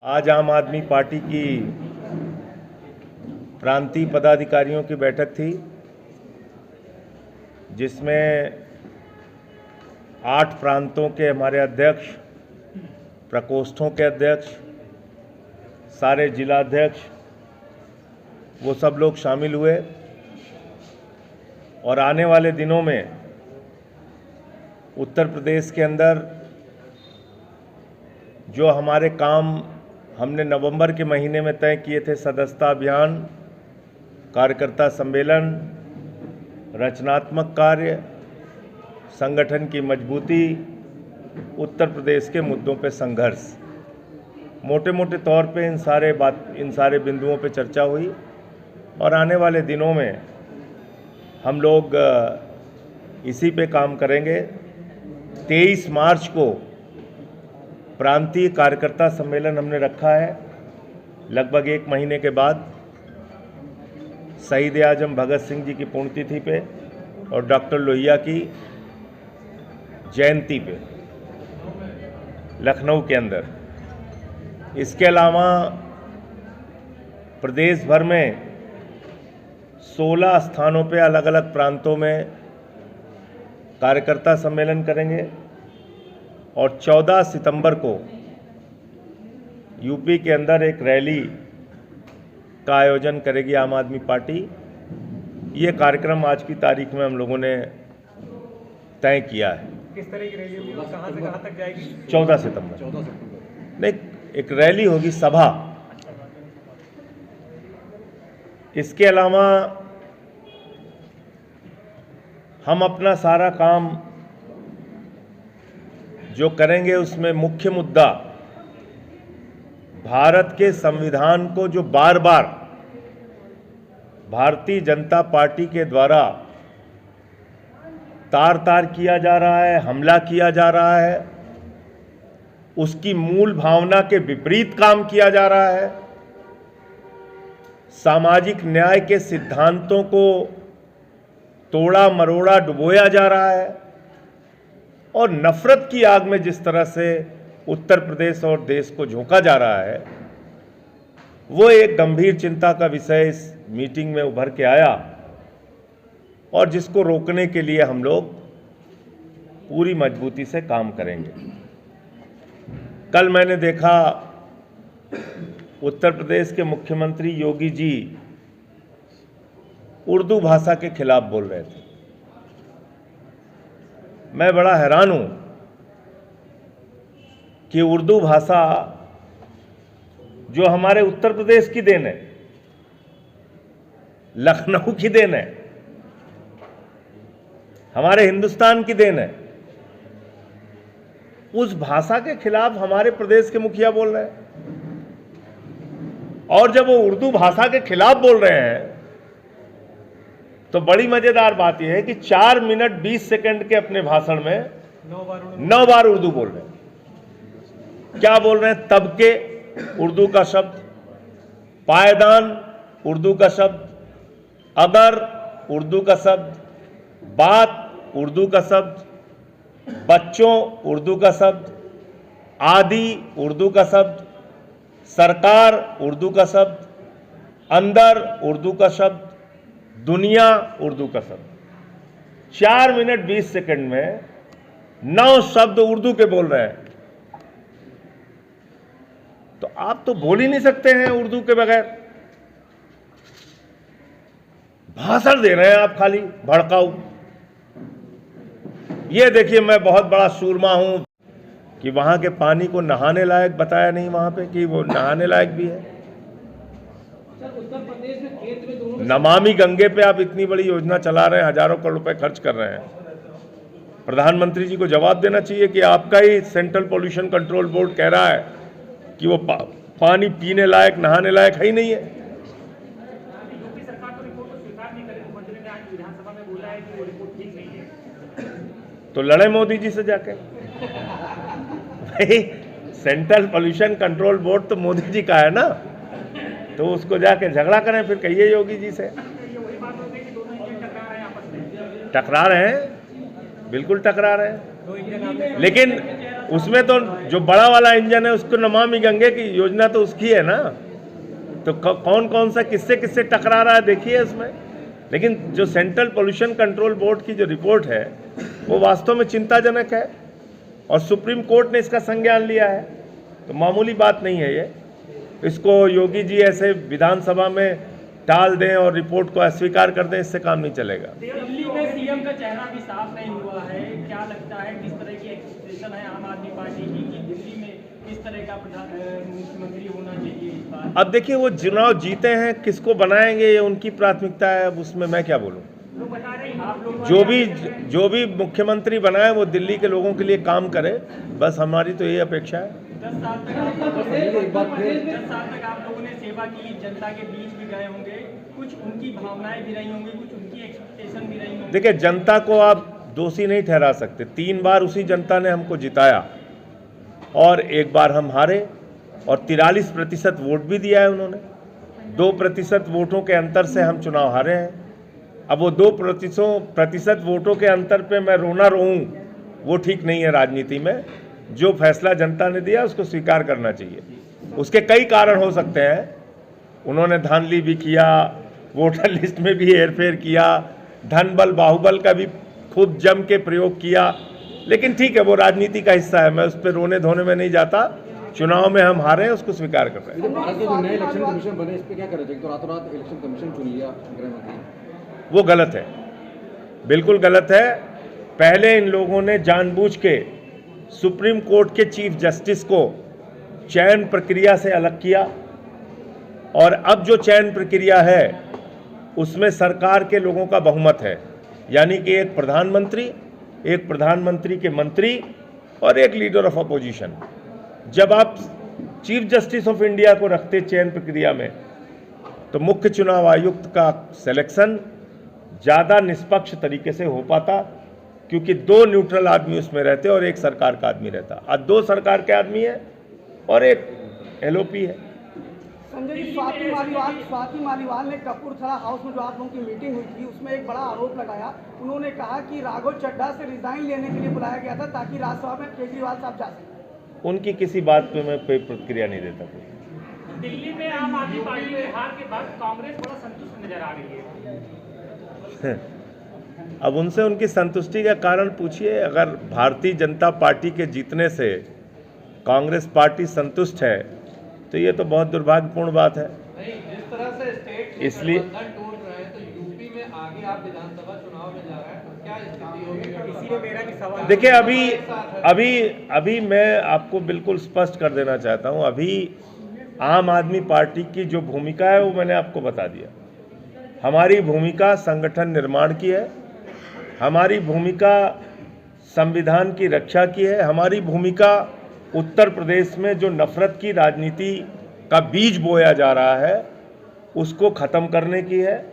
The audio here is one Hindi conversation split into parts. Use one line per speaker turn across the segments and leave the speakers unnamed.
आज आम आदमी पार्टी की प्रांतीय पदाधिकारियों की बैठक थी, जिसमें 8 प्रांतों के हमारे अध्यक्ष, प्रकोष्ठों के अध्यक्ष, सारे जिलाध्यक्ष, वो सब लोग शामिल हुए। और आने वाले दिनों में उत्तर प्रदेश के अंदर जो हमारे काम हमने नवंबर के महीने में तय किए थे, सदस्यता अभियान, कार्यकर्ता सम्मेलन, रचनात्मक कार्य, संगठन की मजबूती, उत्तर प्रदेश के मुद्दों पे संघर्ष, मोटे मोटे तौर पे इन सारे बिंदुओं पे चर्चा हुई। और आने वाले दिनों में हम लोग इसी पे काम करेंगे। 23 मार्च को प्रांतीय कार्यकर्ता सम्मेलन हमने रखा है, लगभग 1 महीने के बाद, शहीद आजम भगत सिंह जी की पुण्यतिथि पे और डॉक्टर लोहिया की जयंती पे लखनऊ के अंदर। इसके अलावा प्रदेश भर में 16 स्थानों पे अलग अलग प्रांतों में कार्यकर्ता सम्मेलन करेंगे। और 14 सितंबर को यूपी के अंदर एक रैली का आयोजन करेगी आम आदमी पार्टी। ये कार्यक्रम आज की तारीख में हम लोगों ने तय किया है।
किस तरह की रैली होगी, कहाँ से कहाँ तक जाएगी?
14 सितंबर नहीं, एक रैली होगी, सभा। इसके अलावा हम अपना सारा काम जो करेंगे उसमें मुख्य मुद्दा भारत के संविधान को जो बार बार भारतीय जनता पार्टी के द्वारा तार-तार किया जा रहा है, हमला किया जा रहा है, उसकी मूल भावना के विपरीत काम किया जा रहा है, सामाजिक न्याय के सिद्धांतों को तोड़ा मरोड़ा डुबोया जा रहा है और नफरत की आग में जिस तरह से उत्तर प्रदेश और देश को झोंका जा रहा है, वो एक गंभीर चिंता का विषय इस मीटिंग में उभर के आया और जिसको रोकने के लिए हम लोग पूरी मजबूती से काम करेंगे। कल मैंने देखा उत्तर प्रदेश के मुख्यमंत्री योगी जी उर्दू भाषा के खिलाफ बोल रहे थे। मैं बड़ा हैरान हूं कि उर्दू भाषा जो हमारे उत्तर प्रदेश की देन है, लखनऊ की देन है, हमारे हिंदुस्तान की देन है, उस भाषा के खिलाफ हमारे प्रदेश के मुखिया बोल रहे हैं। और जब वो उर्दू भाषा के खिलाफ बोल रहे हैं तो बड़ी मजेदार बात यह है कि 4 मिनट 20 सेकंड के अपने भाषण में 9 बार उर्दू बोल रहे हैं। क्या बोल रहे हैं? तबके, उर्दू का शब्द, पायदान, उर्दू का शब्द, अगर, उर्दू का शब्द, बात, उर्दू का शब्द, बच्चों, उर्दू का शब्द, आदि, उर्दू का शब्द, सरकार, उर्दू का शब्द, अंदर, उर्दू का शब्द, दुनिया, उर्दू का शब्द। 4 मिनट 20 सेकंड में 9 शब्द उर्दू के बोल रहे हैं। तो आप तो बोल ही नहीं सकते हैं उर्दू के बगैर। भाषण दे रहे हैं आप खाली भड़काऊ। ये देखिए, मैं बहुत बड़ा सूरमा हूं कि वहां के पानी को नहाने लायक बताया नहीं वहां पे कि वो नहाने लायक भी है। नमामि गंगे पे आप इतनी बड़ी योजना चला रहे हैं, हजारों करोड़ रुपए खर्च कर रहे हैं। प्रधानमंत्री जी को जवाब देना चाहिए कि आपका ही सेंट्रल पोल्यूशन कंट्रोल बोर्ड कह रहा है कि वो पानी पीने लायक, नहाने लायक है ही नहीं है।
यूपी सरकार तो रिपोर्ट को स्वीकार नहीं करे। मंत्री ने आज विधानसभा में बोला है कि वो रिपोर्ट ठीक नहीं है।
तो लड़े मोदी जी से जाके। भाई, सेंट्रल पोल्यूशन कंट्रोल बोर्ड तो मोदी जी का है ना, तो उसको जाके झगड़ा करें, फिर कहिए योगी जी से। टकरा रहे हैं, बिल्कुल टकरा रहे हैं। लेकिन उसमें तो जो बड़ा वाला इंजन है उसको नमामि गंगे की योजना तो उसकी है ना, तो कौन कौन सा किससे किससे टकरा रहा है देखिए इसमें। लेकिन जो सेंट्रल पोल्यूशन कंट्रोल बोर्ड की जो रिपोर्ट है वो वास्तव में चिंताजनक है और सुप्रीम कोर्ट ने इसका संज्ञान लिया है, तो मामूली बात नहीं है ये। इसको योगी जी ऐसे विधानसभा में टाल दें और रिपोर्ट को अस्वीकार कर दें, इससे काम नहीं चलेगा।
दिल्ली में सीएम का चेहरा भी साफ नहीं हुआ है, क्या लगता है किस तरह की एक्सपेक्टेशन है आम आदमी पार्टी की कि दिल्ली में किस तरह का मुख्यमंत्री होना चाहिए इस बार?
अब देखिए वो चुनाव जीते हैं, किसको बनाएंगे ये उनकी प्राथमिकता है, अब उसमें मैं क्या बोलूं।
लोग बता रहे हैं आप लोग
जो भी मुख्यमंत्री बनाए वो दिल्ली के लोगों के लिए काम करे, बस हमारी तो यही अपेक्षा है।
10 साल तक आप लोगों ने सेवा की, जनता के बीच भी गए होंगे, कुछ उनकी भावनाएं भी रही होंगी, कुछ उनकी एक्सपेक्टेशन भी रही होंगी।
देखिए जनता को आप दोषी नहीं ठहरा सकते, 3 बार उसी जनता ने हमको जिताया और 1 बार हम हारे और 43% वोट भी दिया है उन्होंने। 2% वोटों के अंतर से हम चुनाव हारे हैं। अब वो 2% वोटों के अंतर पे मैं रोना रोऊं वो ठीक नहीं है राजनीति में। जो फैसला जनता ने दिया उसको स्वीकार करना चाहिए। उसके कई कारण हो सकते हैं, उन्होंने धांधली भी किया, वोटर लिस्ट में भी हेरफेर किया, धन बल बाहुबल का भी खूब जम के प्रयोग किया, लेकिन ठीक है वो राजनीति का हिस्सा है, मैं उस पर रोने धोने में नहीं जाता। चुनाव में हम हारे हैं उसको स्वीकार कर रहे हैं।
भारत के जो नए इलेक्शन कमीशन बने इस पे क्या करना चाहिए? तो रातों रात इलेक्शन कमीशन चुन लिया गृह मंत्री,
वो गलत है, बिल्कुल गलत है। पहले इन लोगों ने जानबूझ के सुप्रीम कोर्ट के चीफ जस्टिस को चयन प्रक्रिया से अलग किया और अब जो चयन प्रक्रिया है उसमें सरकार के लोगों का बहुमत है, यानी कि एक प्रधानमंत्री के मंत्री और एक लीडर ऑफ अपोजिशन। जब आप चीफ जस्टिस ऑफ इंडिया को रखते चयन प्रक्रिया में तो मुख्य चुनाव आयुक्त का सिलेक्शन ज़्यादा निष्पक्ष तरीके से हो पाता, क्योंकि 2 न्यूट्रल आदमी उसमें रहते और एक सरकार का आदमी रहता। आज 2 सरकार के आदमी है और एक एलओपी है।
संजय जी, स्वाति मालीवाल ने कपूरथला हाउस में जो आप लोगों की मीटिंग हुई थी उसमें एक बड़ा आरोप लगाया। उन्होंने कहा कि राघव चड्ढा से रिजाइन लेने के लिए बुलाया गया था ताकि राज्यसभा में केजरीवाल साहब जा सकें।
उनकी किसी बात पे मैं कोई प्रतिक्रिया नहीं देता।
दिल्ली में आम आदमी पार्टी के हार के बाद कांग्रेस बड़ा संतुष्ट नजर आ रही है।
अब उनसे उनकी संतुष्टि का कारण पूछिए। अगर भारतीय जनता पार्टी के जीतने से कांग्रेस पार्टी संतुष्ट है तो ये तो बहुत दुर्भाग्यपूर्ण बात है।
नहीं, जिस तरह से स्टेट
इसलिए
टूट रहे हैं तो यूपी में आगे आप विधानसभा चुनाव में जा रहे हैं तो क्या स्थिति होगी?
इसीलिए मेरा भी सवाल
देखिए अभी मैं आपको बिल्कुल स्पष्ट कर देना चाहता हूँ। अभी आम आदमी पार्टी की जो भूमिका है वो मैंने आपको बता दिया। हमारी भूमिका संगठन निर्माण की है, हमारी भूमिका संविधान की रक्षा की है, हमारी भूमिका उत्तर प्रदेश में जो नफरत की राजनीति का बीज बोया जा रहा है उसको ख़त्म करने की है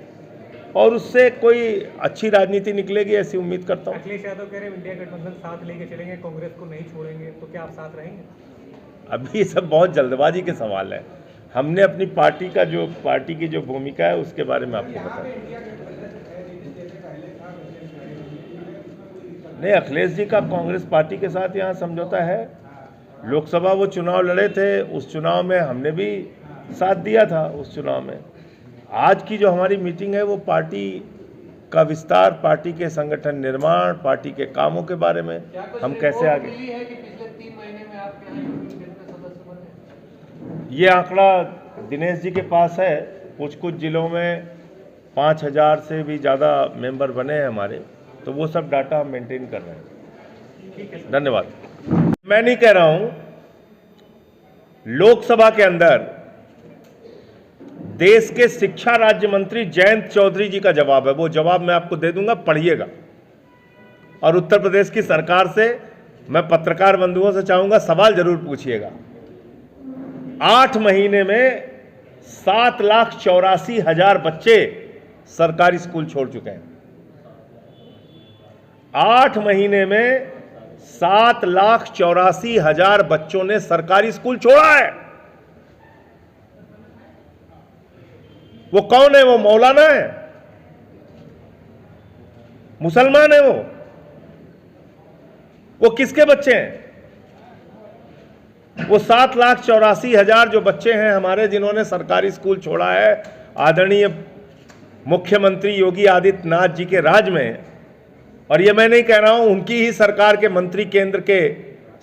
और उससे कोई अच्छी राजनीति निकलेगी ऐसी उम्मीद करता हूँ।
अखिलेश यादव कह रहे हैं इंडिया गठबंधन साथ लेके चलेंगे, कांग्रेस को नहीं छोड़ेंगे, तो क्या आप साथ रहेंगे?
अभी ये सब बहुत जल्दबाजी के सवाल है। हमने अपनी पार्टी की जो भूमिका है उसके बारे में आपको बताया। नहीं, अखिलेश जी का कांग्रेस पार्टी के साथ यहाँ समझौता है। लोकसभा वो चुनाव लड़े थे, उस चुनाव में हमने भी साथ दिया था। उस चुनाव में आज की जो हमारी मीटिंग है वो पार्टी का विस्तार, पार्टी के संगठन निर्माण, पार्टी के कामों के बारे में हम कैसे आगे।
है कि पिछले 3 महीने में आप यहाँ यूपी में सदस्य बने?
ये आंकड़ा दिनेश जी के पास है। कुछ जिलों में 5000 से भी ज़्यादा मेंबर बने हैं हमारे, तो वो सब डाटा हम मेंटेन कर रहे हैं। धन्यवाद। मैं नहीं कह रहा हूं, लोकसभा के अंदर देश के शिक्षा राज्य मंत्री जयंत चौधरी जी का जवाब है, वो जवाब मैं आपको दे दूंगा, पढ़िएगा। और उत्तर प्रदेश की सरकार से मैं पत्रकार बंधुओं से चाहूंगा सवाल जरूर पूछिएगा। 8 महीने में 7,84,000 बच्चे सरकारी स्कूल छोड़ चुके हैं। 8 महीने में 7,84,000 बच्चों ने सरकारी स्कूल छोड़ा है। वो कौन है? वो मौलाना है, मुसलमान है वो किसके बच्चे हैं? वो 7,84,000 जो बच्चे हैं हमारे जिन्होंने सरकारी स्कूल छोड़ा है आदरणीय मुख्यमंत्री योगी आदित्यनाथ जी के राज में, और ये मैं नहीं कह रहा हूं, उनकी ही सरकार के मंत्री केंद्र के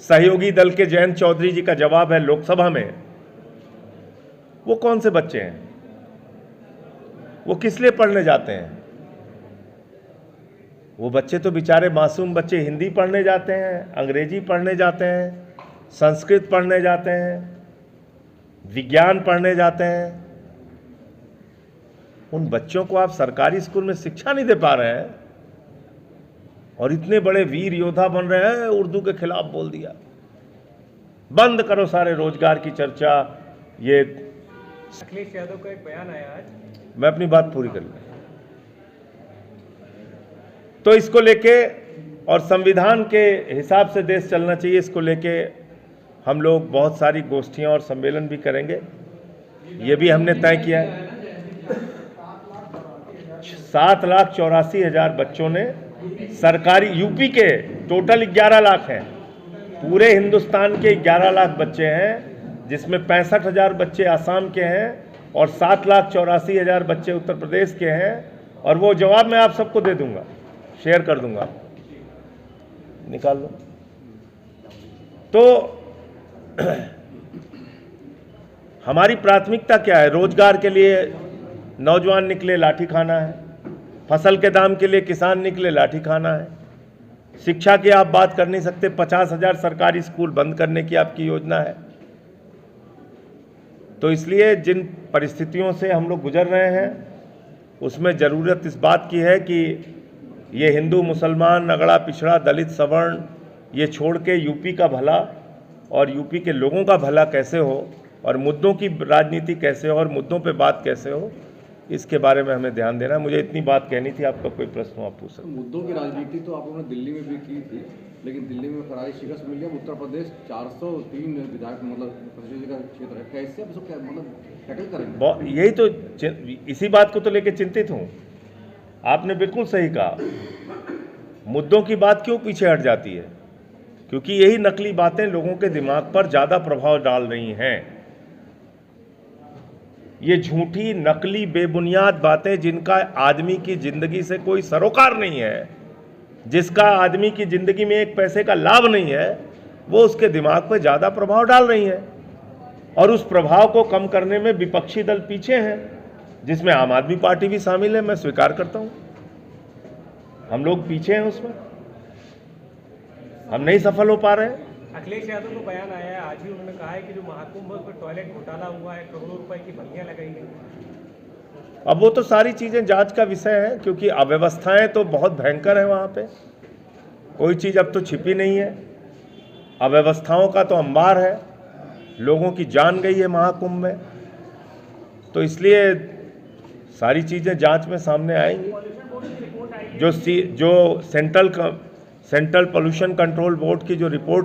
सहयोगी दल के जयंत चौधरी जी का जवाब है लोकसभा में, वो कौन से बच्चे हैं? वो किस लिए पढ़ने जाते हैं? वो बच्चे तो बेचारे मासूम बच्चे हिंदी पढ़ने जाते हैं, अंग्रेजी पढ़ने जाते हैं, संस्कृत पढ़ने जाते हैं, विज्ञान पढ़ने जाते हैं। उन बच्चों को आप सरकारी स्कूल में शिक्षा नहीं दे पा रहे हैं और इतने बड़े वीर योद्धा बन रहे हैं, उर्दू के खिलाफ बोल दिया। बंद करो सारे रोजगार की चर्चा। ये
अखिलेश यादव का एक बयान आया आज,
मैं अपनी बात पूरी कर लूं। तो इसको लेके और संविधान के हिसाब से देश चलना चाहिए, इसको लेके हम लोग बहुत सारी गोष्ठियां और सम्मेलन भी करेंगे। ये भी हमने तय किया है। 7,84,000 बच्चों ने सरकारी, यूपी के टोटल 11 लाख हैं, पूरे हिंदुस्तान के 11 लाख बच्चे हैं, जिसमें 65,000 बच्चे आसाम के हैं और 7,84,000 बच्चे उत्तर प्रदेश के हैं। और वो जवाब मैं आप सबको दे दूंगा, शेयर कर दूंगा, निकाल लो। तो हमारी प्राथमिकता क्या है? रोजगार के लिए नौजवान निकले लाठी खाना है, फसल के दाम के लिए किसान निकले लाठी खाना है, शिक्षा की आप बात कर नहीं सकते, 50,000 सरकारी स्कूल बंद करने की आपकी योजना है। तो इसलिए जिन परिस्थितियों से हम लोग गुजर रहे हैं उसमें ज़रूरत इस बात की है कि ये हिंदू मुसलमान अगड़ा पिछड़ा दलित सवर्ण ये छोड़ के यूपी का भला और यूपी के लोगों का भला कैसे हो और मुद्दों की राजनीति कैसे हो और मुद्दों पे बात कैसे हो, इसके बारे में हमें ध्यान देना है। मुझे इतनी बात कहनी थी। आपका कोई प्रश्न हो आप पूछ सकते हैं।
मुद्दों की राजनीति तो आप लोगों ने दिल्ली में भी की थी, लेकिन दिल्ली में करारी शिकस्त मिल गया। उत्तर प्रदेश 403 विधायक प्रतिनिधि का क्षेत्र है, कैसे आप इसको टैकल करेंगे?
यही तो, इसी बात को तो लेके चिंतित हूँ। आपने बिल्कुल सही कहा, मुद्दों की बात क्यों पीछे हट जाती है? क्योंकि यही नकली बातें लोगों के दिमाग पर ज़्यादा प्रभाव डाल रही हैं। ये झूठी, नकली, बेबुनियाद बातें जिनका आदमी की जिंदगी से कोई सरोकार नहीं है, जिसका आदमी की जिंदगी में एक पैसे का लाभ नहीं है, वो उसके दिमाग पर ज़्यादा प्रभाव डाल रही हैं। और उस प्रभाव को कम करने में विपक्षी दल पीछे हैं, जिसमें आम आदमी पार्टी भी शामिल है। मैं स्वीकार करता हूं, हम लोग पीछे हैं, उसमें हम नहीं सफल हो पा रहे हैं।
अखिलेश यादव को बयान आया है आज ही, उन्होंने कहा है कि जो महाकुंभ है उसमें टॉयलेट घोटाला हुआ है, करोड़ों रुपए की बलियां लगाई गई।
अब वो तो सारी चीज़ें जांच का विषय है, क्योंकि अव्यवस्थाएं तो बहुत भयंकर है वहाँ पे। कोई चीज़ अब तो छिपी नहीं है, अव्यवस्थाओं का तो अंबार है, लोगों की जान गई है महाकुंभ में। तो इसलिए सारी चीज़ें जांच में सामने आएंगी। जो सेंट्रल पोल्यूशन कंट्रोल बोर्ड की जो रिपोर्ट